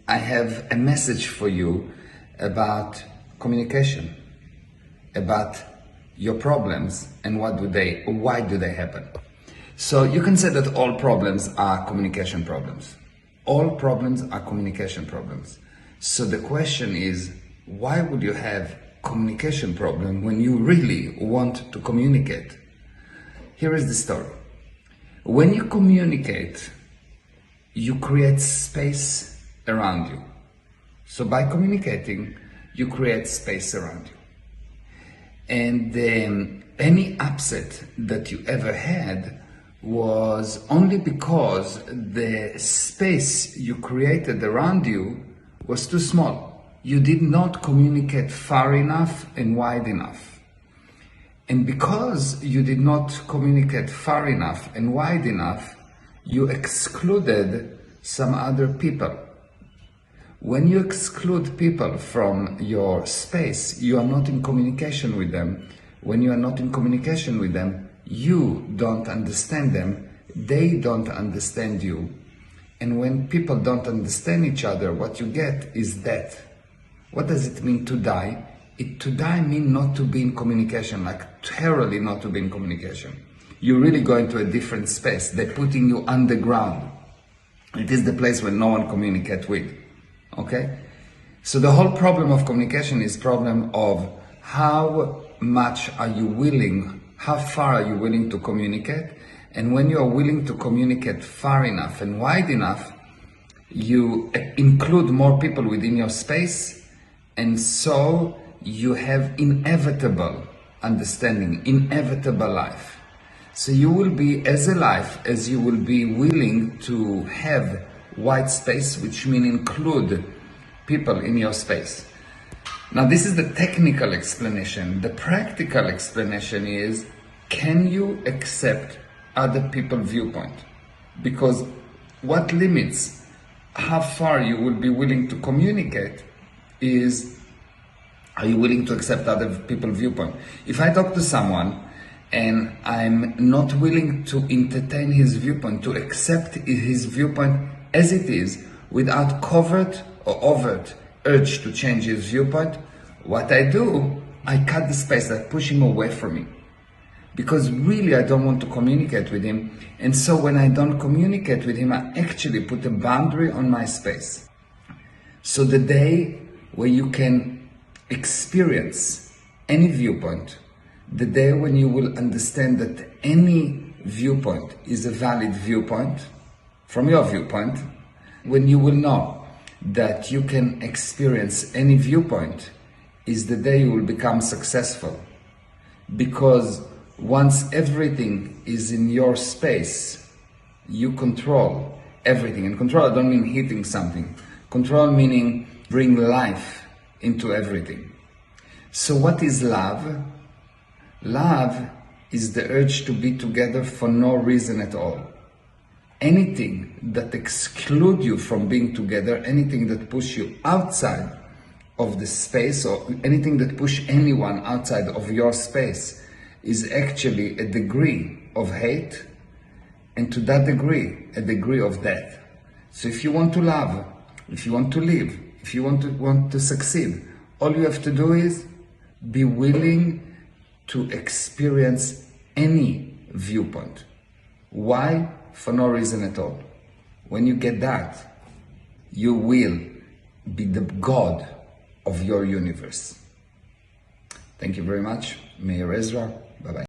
I have a message for you about communication, about your problems and why do they happen. So you can say that all problems are communication problems. All problems are communication problems. So the question is, why would you have communication problem when you really want to communicate? Here is the story. When you communicate, you create space around you. So by communicating, you create space around you. And any upset that you ever had was only because the space you created around you was too small. You did not communicate far enough and wide enough. And because you did not communicate far enough and wide enough, you excluded some other people. When you exclude people from your space, you are not in communication with them. When you are not in communication with them, you don't understand them, they don't understand you. And when people don't understand each other, what you get is death. What does it mean to die? To die means not to be in communication, like terribly not to be in communication. You really go into a different space. They're putting you underground. It is the place where no one communicates with. Okay? So the whole problem of communication is problem of how much are you willing, how far are you willing to communicate? And when you are willing to communicate far enough and wide enough, you include more people within your space, and so you have inevitable understanding, inevitable life. So you will be as alive as you will be willing to have wide space, which means include people in your space. Now this is the technical explanation. The practical explanation is, can you accept other people's viewpoint? Because what limits how far you will be willing to communicate is, are you willing to accept other people's viewpoint? If I talk to someone and I'm not willing to entertain his viewpoint, to accept his viewpoint as it is, without covert or overt urge to change his viewpoint, what I do, I cut the space, I push him away from me. Because really I don't want to communicate with him. And so when I don't communicate with him, I actually put a boundary on my space. So the day where you can experience any viewpoint, the day when you will understand that any viewpoint is a valid viewpoint, from your viewpoint, when you will know that you can experience any viewpoint, is the day you will become successful. Because once everything is in your space, you control everything. And control, I don't mean hitting something. Control meaning bring life into everything. So what is love? Love is the urge to be together for no reason at all. Anything that excludes you from being together, anything that pushes you outside of the space, or anything that pushes anyone outside of your space, is actually a degree of hate, and to that degree, a degree of death. So if you want to love, if you want to live, if you want to succeed, all you have to do is be willing to experience any viewpoint. Why? For no reason at all. When you get that, you will be the God of your universe. Thank you very much. Meir Ezra. Bye-bye.